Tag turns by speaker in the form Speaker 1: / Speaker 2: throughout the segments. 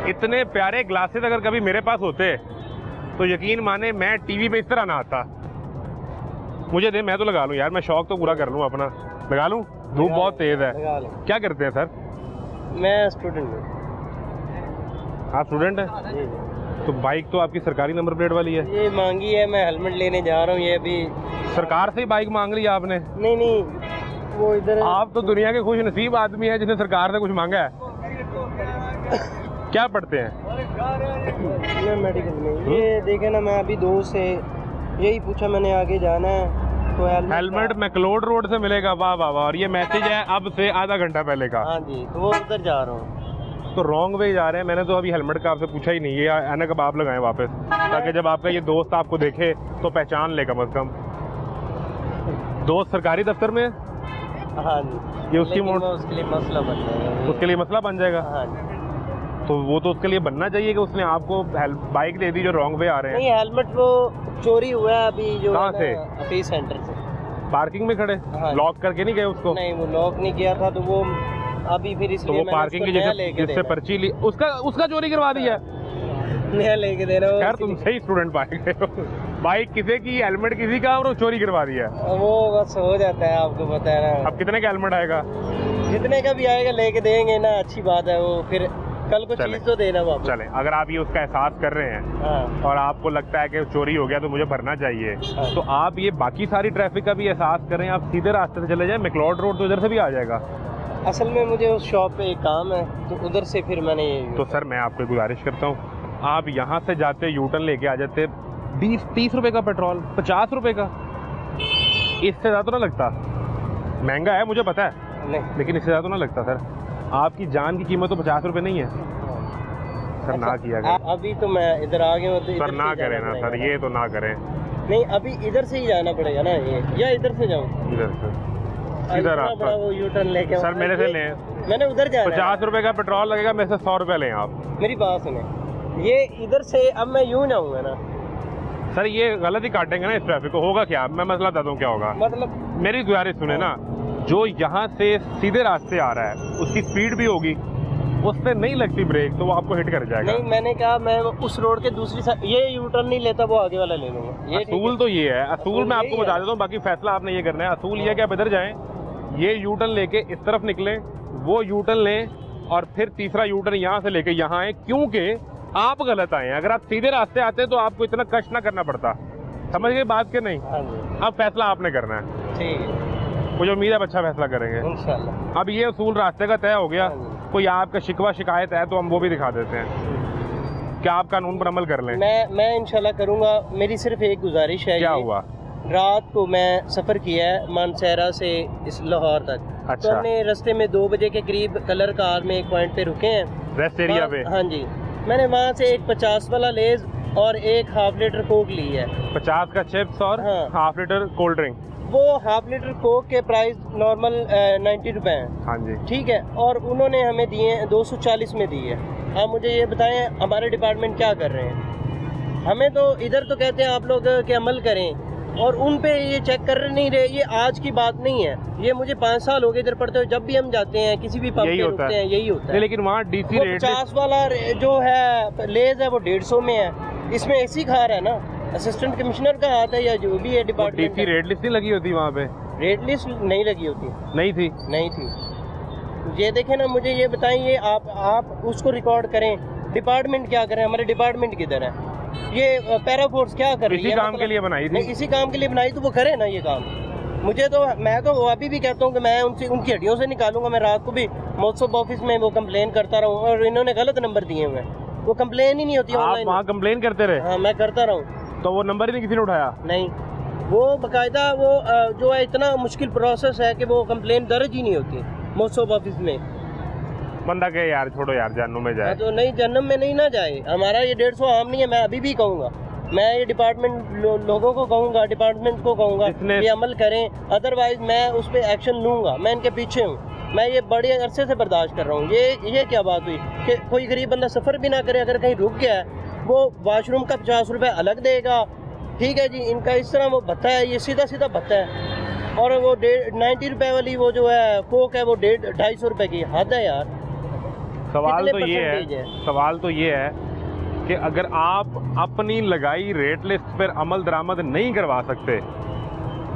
Speaker 1: इतने प्यारे ग्लासेस अगर कभी मेरे पास होते तो यकीन माने मैं टीवी पे इस तरह ना आता। मुझे दे, मैं तो लगा लूँ यार, मैं शौक तो पूरा कर लूँ अपना। लगा लूँ? धूप बहुत तेज है। क्या करते हैं सर?
Speaker 2: मैं स्टूडेंट हूँ।
Speaker 1: आप स्टूडेंट हैं? तो बाइक तो आपकी सरकारी नंबर प्लेट वाली है।
Speaker 2: ये मांगी है, मैं हेलमेट लेने जा रहा हूँ। ये अभी
Speaker 1: सरकार से ही बाइक मांग ली आपने?
Speaker 2: नहीं, वो इधर।
Speaker 1: आप तो दुनिया के खुश नसीब आदमी है जिसने सरकार से कुछ मांगा है। क्या पढ़ते हैं?
Speaker 2: मैं मेडिकल में। ये देखे ना, मैं अभी दोस्त से यही पूछा, मैंने आगे जाना है तो
Speaker 1: हेलमेट मैक्लोड रोड से मिलेगा। वाह वाह वाह। और ये मैसेज है अब से आधा घंटा पहले का।
Speaker 2: हाँ जी, तो वो उधर जा रहा हूँ।
Speaker 1: तो रॉन्ग वे जा रहे हैं। मैंने तो अभी हेलमेट का आपसे पूछा ही नहीं। ये आने कब आप लगाएं वापस, ताकि जब आपका ये दोस्त आपको देखे तो पहचान ले कम से कम। दोस्त सरकारी दफ्तर में है?
Speaker 2: हाँ जी।
Speaker 1: ये उसकी
Speaker 2: उसके लिए मसला बन जाएगा।
Speaker 1: उसके लिए मसला बन जाएगा।
Speaker 2: हाँ जी।
Speaker 1: तो वो तो उसके लिए बनना चाहिए कि उसने आपको बाइक दे दी जो रॉन्ग वे आ रहे हैं।
Speaker 2: नहीं, हेलमेट वो चोरी हुआ है अभी। जो
Speaker 1: कहाँ से?
Speaker 2: ऑफिस सेंटर से।
Speaker 1: पार्किंग में खड़े?
Speaker 2: हाँ।
Speaker 1: लॉक करके नहीं गए उसको?
Speaker 2: नहीं, वो लॉक नहीं किया था, तो वो अभी फिर इसलिए
Speaker 1: तो वो पार्किंग की जिससे पर्ची ली उसका चोरी करवा दिया।
Speaker 2: नया लेके दे रहा हूँ।
Speaker 1: यार तुम सही स्टूडेंट पाए गए हो। बाइक किसी की, हेलमेट किसी का, और वो चोरी करवा दिया।
Speaker 2: वो बस हो जाता है, आपको पता है ना।
Speaker 1: अब कितने का हेलमेट आएगा?
Speaker 2: जितने का भी आएगा लेके देंगे ना, अच्छी बात है। वो फिर कल को चीज तो देना वापस।
Speaker 1: चले, अगर आप ये उसका एहसास कर रहे हैं।
Speaker 2: हाँ।
Speaker 1: और आपको लगता है कि चोरी हो गया तो मुझे भरना चाहिए।
Speaker 2: हाँ।
Speaker 1: तो आप ये बाकी सारी ट्रैफिक का भी एहसास करें। आप सीधे रास्ते से चले जाएं, मैक्लोड रोड तो इधर से भी आ जाएगा।
Speaker 2: असल में मुझे उस शॉप पे एक काम है, तो उधर से फिर मैंने
Speaker 1: तो सर मैं आपको गुजारिश करता हूँ, आप यहाँ से जाते यूटर्न लेके आ जाते। 20-30 रुपए का पेट्रोल, 50 रुपए का, इससे ज़्यादा तो ना लगता। महंगा है मुझे पता है,
Speaker 2: नहीं।
Speaker 1: लेकिन इससे ज़्यादा तो ना लगता सर। आपकी जान की कीमत तो 50 रुपए नहीं है सर।
Speaker 2: अच्छा,
Speaker 1: ना किया करें।
Speaker 2: अभी तो मैं इधर आ गया हूँ, तो
Speaker 1: सर ना करें ना सर, ये तो ना करें।
Speaker 2: नहीं, अभी इधर से ही जाना पड़ेगा ना, ये या इधर से जाऊँ?
Speaker 1: इधर से इधर आप
Speaker 2: वो यू टर्न लेके
Speaker 1: सर मेरे से लें।
Speaker 2: मैंने उधर जाना।
Speaker 1: 50 रुपए का पेट्रोल लगेगा, मेरे से 100 रुपए लें आप।
Speaker 2: मेरी बात सुने, ये इधर से अब मैं यूं जाऊंगा ना
Speaker 1: सर, ये गलत ही काटेंगे ना इस ट्रैफिक को। होगा क्या, मैं मसला बता दूं क्या होगा।
Speaker 2: मतलब
Speaker 1: मेरी गुजारिश सुने ना, जो यहाँ से सीधे रास्ते आ रहा है उसकी स्पीड भी होगी, उससे नहीं लगती ब्रेक तो वो आपको हिट कर जाएगा।
Speaker 2: नहीं, मैंने कहा मैं उस रोड के दूसरी साइड ये यू टर्न नहीं लेता, वो आगे वाला ले लूंगा। ये
Speaker 1: असूल तो ये है, असूल मैं आपको बता देता हूँ, बाकी फैसला आपने ये करना है। असूल ये है कि आप इधर जाएं, ये यू टर्न लेके इस तरफ निकलें, वो यू टर्न लें, और फिर तीसरा यू टर्न यहाँ से लेके यहाँ आए, क्योंकि आप गलत आए हैं। अगर आप सीधे रास्ते आते तो आपको इतना कष्ट ना करना पड़ता। समझ गए बात के नहीं? अब फैसला आपने करना है।
Speaker 2: ठीक है,
Speaker 1: मुझे उम्मीद है अच्छा फैसला करेंगे
Speaker 2: इंशाल्लाह।
Speaker 1: अब ये असूल रास्ते का तय हो गया। कोई आपका शिकवा शिकायत है तो हम वो भी दिखा देते हैं। क्या आप कानून पर अमल कर लें?
Speaker 2: मैं इंशाल्लाह करूंगा। मेरी सिर्फ एक गुजारिश है।
Speaker 1: क्या हुआ?
Speaker 2: रात को मैं सफ़र किया है मानसहरा से इस लाहौर तक।
Speaker 1: अच्छा।
Speaker 2: तो हमने रास्ते में 2 बजे के करीब कलर कार में एक पॉइंट पे रुके हैं,
Speaker 1: रेस्ट एरिया पे।
Speaker 2: हाँ जी। मैंने वहाँ से एक 50 वाला लेज और एक हाफ लीटर कोक ली है।
Speaker 1: 50 का चिप्स और
Speaker 2: हाँ।
Speaker 1: Half litre cold drink.
Speaker 2: वो हाफ लीटर कोक के प्राइस नॉर्मल 90 रुपए हैं।
Speaker 1: हाँ जी।
Speaker 2: ठीक है, और उन्होंने हमें दिए 240 में दी है। आप मुझे ये बताएं, हमारे डिपार्टमेंट क्या कर रहे हैं? हमें तो इधर तो कहते हैं आप लोग के अमल करें, और उन पे ये चेक कर नहीं रहे। ये आज की बात नहीं है, ये मुझे 5 साल हो गए इधर पढ़ते हुए। जब भी हम जाते हैं किसी भी पंप पे रुकते हैं, यही होता है।
Speaker 1: लेकिन वहाँ डीसी रेट
Speaker 2: 50 वाला जो है लेज है वो 150 में है। इसमें एसी खा रहा है ना, असिस्टेंट कमिश्नर का हाथ है या जो भी है डिपार्टमेंट।
Speaker 1: डीसी रेट लिस्ट नहीं लगी होती वहाँ पे?
Speaker 2: रेट लिस्ट नहीं लगी होती।
Speaker 1: नहीं थी।
Speaker 2: ये देखें ना, मुझे ये बताएं, ये आप उसको रिकॉर्ड करें। डिपार्टमेंट क्या करें? हमारे डिपार्टमेंट किधर है? ये पैराफोर्स क्या कर रही है?
Speaker 1: इसी काम के लिए बनाई थी।
Speaker 2: इसी काम के लिए बनाई, तो वो करे ना ये काम। मुझे तो, मैं तो अभी भी कहता हूँ कि मैं उनकी हड्डियों से निकालूंगा। मैं रात को भी मौसफ ऑफिस में वो कंप्लेन करता रहूँ, और इन्होंने गलत नंबर दिए हुए हैं। वो कंप्लेन ही नहीं होती ऑनलाइन।
Speaker 1: वहाँ कंप्लेन करते रहे?
Speaker 2: हाँ, मैं करता रहूँ।
Speaker 1: तो वो नंबर ही नहीं किसी ने उठाया?
Speaker 2: नहीं, वो बाकायदा वो जो है, इतना मुश्किल प्रोसेस है कि वो कंप्लेन दर्ज ही नहीं होती मौसफ ऑफिस में।
Speaker 1: बंदा कहे यार छोड़ो यार, जहन्नुम में जाए।
Speaker 2: तो नहीं, जन्नम में नहीं ना जाए। हमारा ये 150 आम नहीं है। मैं अभी भी कहूँगा, मैं ये डिपार्टमेंट लोगों को कहूँगा, डिपार्टमेंट को कहूँगा ये अमल करें, अदरवाइज मैं उस पर एक्शन लूँगा। मैं इनके पीछे हूँ। मैं ये बड़े अरसे से बर्दाश्त कर रहा हूँ। ये क्या बात हुई कि कोई गरीब बंदा सफ़र भी ना करे, अगर कहीं रुक गया है वो वॉशरूम का 50 रुपये अलग देगा। ठीक है जी, इनका इस तरह वो भत्ता है, ये सीधा सीधा भत्ता है। और वो 90 रुपये वाली वो जो है कोक है वो 250 रुपये की। हद है यार।
Speaker 1: सवाल
Speaker 2: कितने
Speaker 1: तो ये
Speaker 2: percentage
Speaker 1: है, सवाल तो ये है कि अगर आप अपनी लगाई रेट लिस्ट पर अमल दरामद नहीं करवा सकते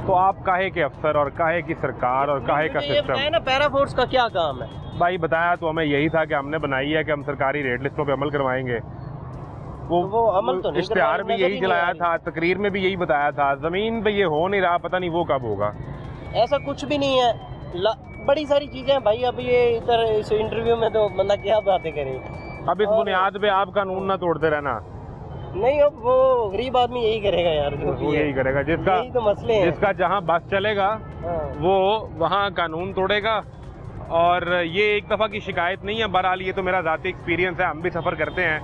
Speaker 1: तो आप काहे के अफसर और काहे की सरकार और काहे का
Speaker 2: मुझे ये बताया
Speaker 1: सिस्टम।
Speaker 2: ना पैरा फोर्स का क्या काम है?
Speaker 1: भाई बताया तो हमें यही था कि हमने बनाई है कि हम सरकारी रेट लिस्टों पे अमल करवाएंगे।
Speaker 2: वो अमल तो नहीं
Speaker 1: इश्तिहार भी
Speaker 2: करवाया,
Speaker 1: यही
Speaker 2: नजर ही
Speaker 1: जलाया
Speaker 2: नहीं
Speaker 1: था, तकरीर में भी यही बताया था, जमीन पे ये हो नहीं रहा, पता नहीं वो कब होगा।
Speaker 2: ऐसा कुछ भी नहीं है। बड़ी सारी चीजें हैं भाई। अब ये इधर इस इंटरव्यू में तो बंदा क्या बातें करे।
Speaker 1: अब इस बुनियाद पे आप कानून ना तोड़ते रहना।
Speaker 2: नहीं, अब वो गरीब आदमी यही करेगा यार, जो भी
Speaker 1: वो
Speaker 2: है।
Speaker 1: यही करेगा जिसका
Speaker 2: यही तो मसले हैं।
Speaker 1: जिसका जहाँ बस चलेगा
Speaker 2: हाँ।
Speaker 1: वो वहाँ कानून तोड़ेगा। और ये एक दफ़ा की शिकायत नहीं है, बहरहाल ये तो मेरा ज़ाती एक्सपीरियंस है, हम भी सफ़र करते हैं।